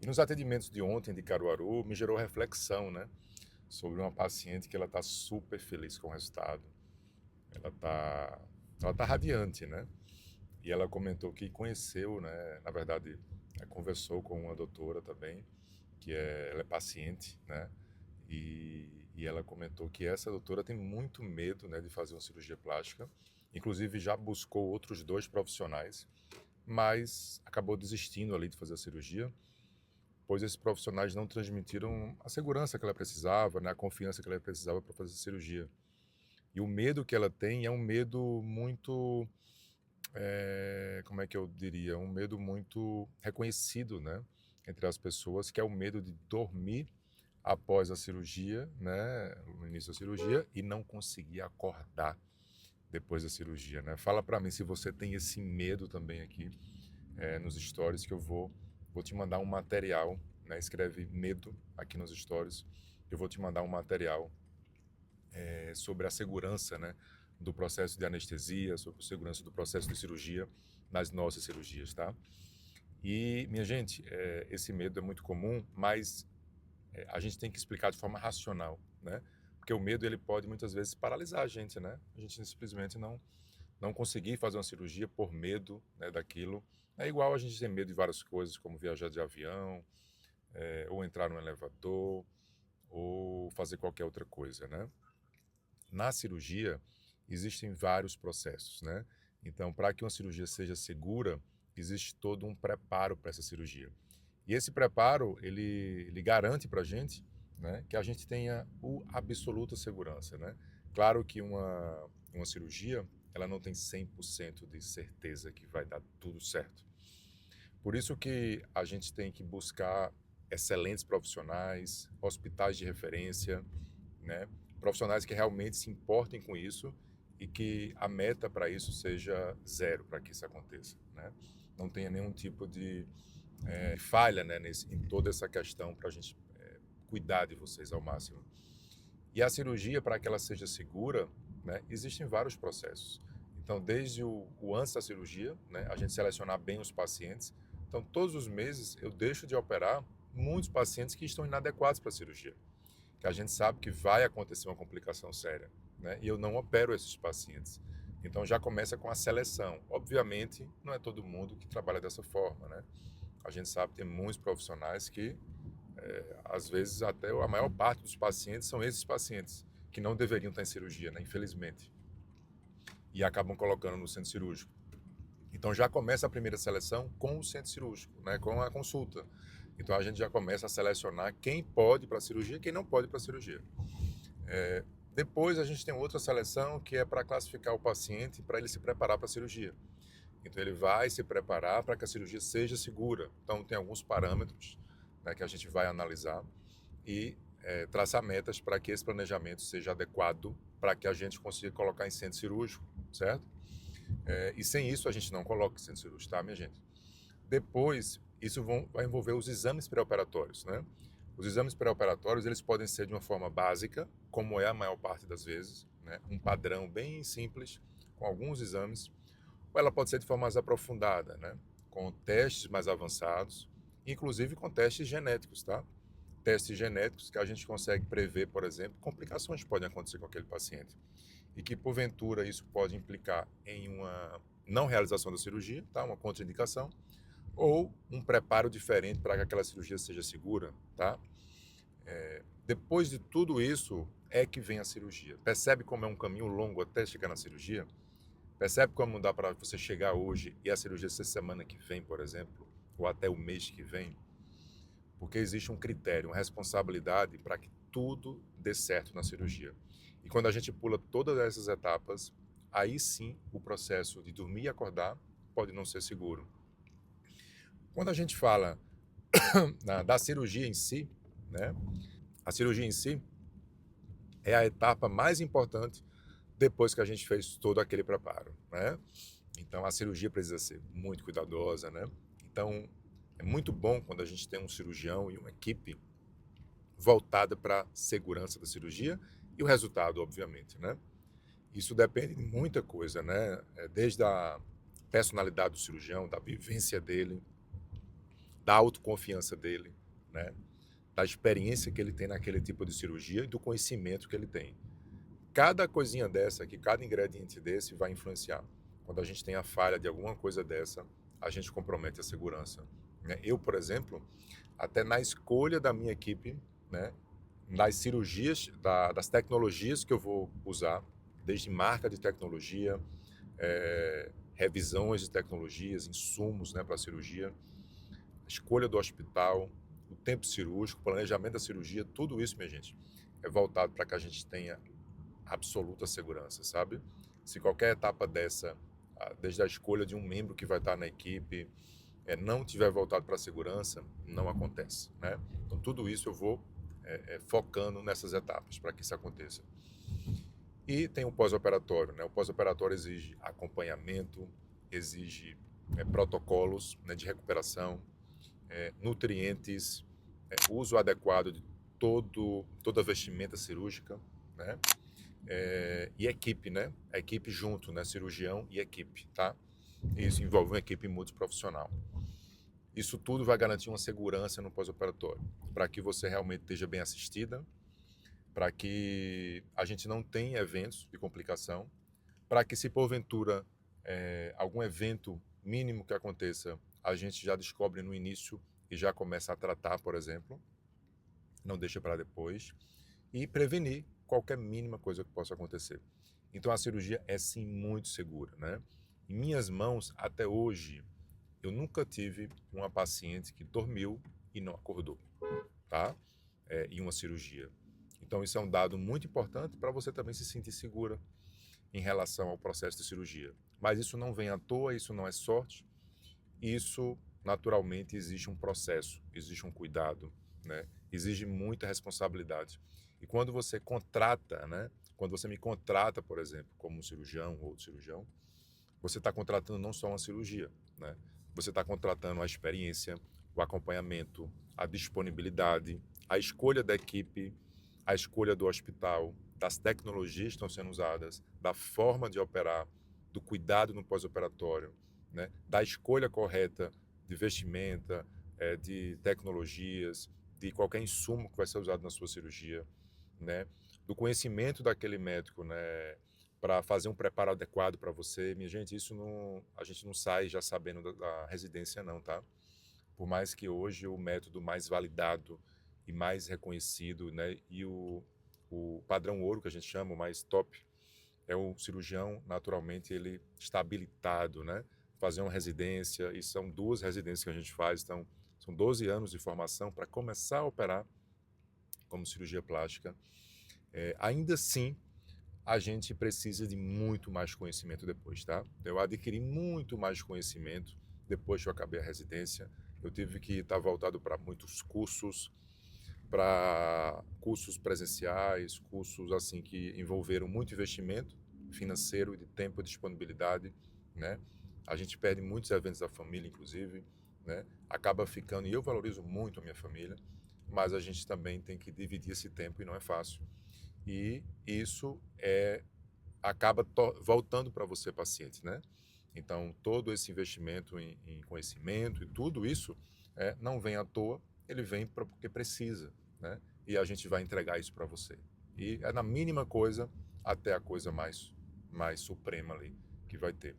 E nos atendimentos de ontem de Caruaru, me gerou reflexão, né? Sobre uma paciente que ela está super feliz com o resultado. Ela está ela tá radiante, né? E ela comentou que conheceu, né? Na verdade, conversou com uma doutora também, ela é paciente, né? E ela comentou que essa doutora tem muito medo, né, de fazer uma cirurgia plástica. Inclusive já buscou outros dois profissionais, mas acabou desistindo ali de fazer a cirurgia, pois esses profissionais não transmitiram a segurança que ela precisava, né, a confiança que ela precisava para fazer a cirurgia. E o medo que ela tem é um medo muito, como é que eu diria, um medo muito reconhecido, né, entre as pessoas, que é o medo de dormir após a cirurgia, né, no início da cirurgia, e não conseguir acordar depois da cirurgia, né? Fala para mim se você tem esse medo também aqui nos stories, que vou te mandar um material, né? Escreve medo aqui nos stories, eu vou te mandar um material sobre a segurança, né, do processo de anestesia, sobre a segurança do processo de cirurgia nas nossas cirurgias, tá? E, minha gente, esse medo é muito comum, mas a gente tem que explicar de forma racional, né? Porque o medo ele pode muitas vezes paralisar a gente, né? A gente simplesmente não conseguir fazer uma cirurgia por medo, né, daquilo. É igual a gente ter medo de várias coisas, como viajar de avião, ou entrar no elevador, ou fazer qualquer outra coisa, né? Na cirurgia, existem vários processos, né? Então, para que uma cirurgia seja segura, existe todo um preparo para essa cirurgia. E esse preparo, ele garante para a gente, né, que a gente tenha absoluta segurança, né? Claro que uma cirurgia, ela não tem 100% de certeza que vai dar tudo certo. Por isso que a gente tem que buscar excelentes profissionais, hospitais de referência, né? Profissionais que realmente se importem com isso e que a meta para isso seja zero, para que isso aconteça, né? Não tenha nenhum tipo de falha, né, em toda essa questão para a gente cuidar de vocês ao máximo. E a cirurgia, para que ela seja segura, né, existem vários processos. Então, desde o antes da cirurgia, né, a gente selecionar bem os pacientes. Então, todos os meses eu deixo de operar muitos pacientes que estão inadequados para a cirurgia, que a gente sabe que vai acontecer uma complicação séria, né, e eu não opero esses pacientes. Então, já começa com a seleção. Obviamente, não é todo mundo que trabalha dessa forma, né? A gente sabe que tem muitos profissionais que, às vezes, até a maior parte dos pacientes são esses pacientes que não deveriam estar em cirurgia, né, infelizmente, e acabam colocando no centro cirúrgico. Então já começa a primeira seleção com o centro cirúrgico, né, com a consulta. Então a gente já começa a selecionar quem pode para a cirurgia e quem não pode para a cirurgia. Depois a gente tem outra seleção que é para classificar o paciente para ele se preparar para a cirurgia. Então ele vai se preparar para que a cirurgia seja segura. Então tem alguns parâmetros, né, que a gente vai analisar e traçar metas para que esse planejamento seja adequado para que a gente consiga colocar em centro cirúrgico, certo? E sem isso a gente não coloca em centro cirúrgico, tá, minha gente? Depois, isso vai envolver os exames pré-operatórios, né? Os exames pré-operatórios, eles podem ser de uma forma básica, como é a maior parte das vezes, né? Um padrão bem simples, com alguns exames, ou ela pode ser de forma mais aprofundada, né? Com testes mais avançados, inclusive com testes genéticos, tá? Testes genéticos que a gente consegue prever, por exemplo, complicações que podem acontecer com aquele paciente e que, porventura, isso pode implicar em uma não realização da cirurgia, tá? Uma contraindicação, ou um preparo diferente para que aquela cirurgia seja segura, tá? Depois de tudo isso é que vem a cirurgia. Percebe como é um caminho longo até chegar na cirurgia? Percebe como não dá para você chegar hoje e a cirurgia ser semana que vem, por exemplo, ou até o mês que vem? Porque existe um critério, uma responsabilidade para que tudo dê certo na cirurgia. E quando a gente pula todas essas etapas, aí sim o processo de dormir e acordar pode não ser seguro. Quando a gente fala da cirurgia em si, né, a cirurgia em si é a etapa mais importante depois que a gente fez todo aquele preparo, né? Então a cirurgia precisa ser muito cuidadosa, né? Então é muito bom quando a gente tem um cirurgião e uma equipe voltada para a segurança da cirurgia e o resultado, obviamente, né? Isso depende de muita coisa, né? Desde a personalidade do cirurgião, da vivência dele, da autoconfiança dele, né? Da experiência que ele tem naquele tipo de cirurgia e do conhecimento que ele tem. Cada coisinha dessa aqui, cada ingrediente desse vai influenciar. Quando a gente tem a falha de alguma coisa dessa, a gente compromete a segurança, né? Eu, por exemplo, até na escolha da minha equipe, né, nas cirurgias, das tecnologias que eu vou usar, desde marca de tecnologia, revisões de tecnologias, insumos, né, para a cirurgia, a escolha do hospital, o tempo cirúrgico, o planejamento da cirurgia, tudo isso, minha gente, é voltado para que a gente tenha absoluta segurança, sabe? Se qualquer etapa dessa, desde a escolha de um membro que vai estar na equipe, não tiver voltado para a segurança, não acontece, né? Então, tudo isso eu vou focando nessas etapas para que isso aconteça. E tem o pós-operatório, né? O pós-operatório exige acompanhamento, exige protocolos, né, de recuperação, nutrientes, uso adequado de toda a vestimenta cirúrgica, né? E equipe, né? A equipe junto, né? Cirurgião e equipe, tá? Isso envolve uma equipe multiprofissional. Isso tudo vai garantir uma segurança no pós-operatório, para que você realmente esteja bem assistida, para que a gente não tenha eventos de complicação, para que se porventura algum evento mínimo que aconteça, a gente já descobre no início e já começa a tratar, por exemplo, não deixa para depois, e prevenir qualquer mínima coisa que possa acontecer. Então a cirurgia é sim muito segura, né? Em minhas mãos, até hoje, eu nunca tive uma paciente que dormiu e não acordou, tá? Em uma cirurgia. Então isso é um dado muito importante para você também se sentir segura em relação ao processo de cirurgia. Mas isso não vem à toa, isso não é sorte, isso naturalmente existe um processo, existe um cuidado, né? Exige muita responsabilidade. E quando você contrata, né? Quando você me contrata, por exemplo, como um cirurgião ou outro cirurgião, você está contratando não só uma cirurgia, né? Você está contratando a experiência, o acompanhamento, a disponibilidade, a escolha da equipe, a escolha do hospital, das tecnologias que estão sendo usadas, da forma de operar, do cuidado no pós-operatório, né? Da escolha correta de vestimenta, de tecnologias, de qualquer insumo que vai ser usado na sua cirurgia, né? Do conhecimento daquele médico, né? Para fazer um preparo adequado para você. Minha gente, isso não, a gente não sai já sabendo da residência não, tá? Por mais que hoje o método mais validado e mais reconhecido, né, e o padrão ouro que a gente chama, o mais top, é o cirurgião, naturalmente, ele está habilitado, né, fazer uma residência, e são 2 residências que a gente faz, então são 12 anos de formação para começar a operar como cirurgia plástica. Ainda assim, a gente precisa de muito mais conhecimento depois, tá? Eu adquiri muito mais conhecimento depois que eu acabei a residência. Eu tive que estar voltado para muitos cursos, para cursos presenciais, cursos assim que envolveram muito investimento financeiro, de tempo e disponibilidade, né? A gente perde muitos eventos da família, inclusive, né? Acaba ficando, e eu valorizo muito a minha família, mas a gente também tem que dividir esse tempo e não é fácil. E isso acaba voltando para você, paciente, né? Então, todo esse investimento em conhecimento e tudo isso não vem à toa, ele vem porque precisa, né? E a gente vai entregar isso para você. E é na mínima coisa até a coisa mais suprema ali que vai ter.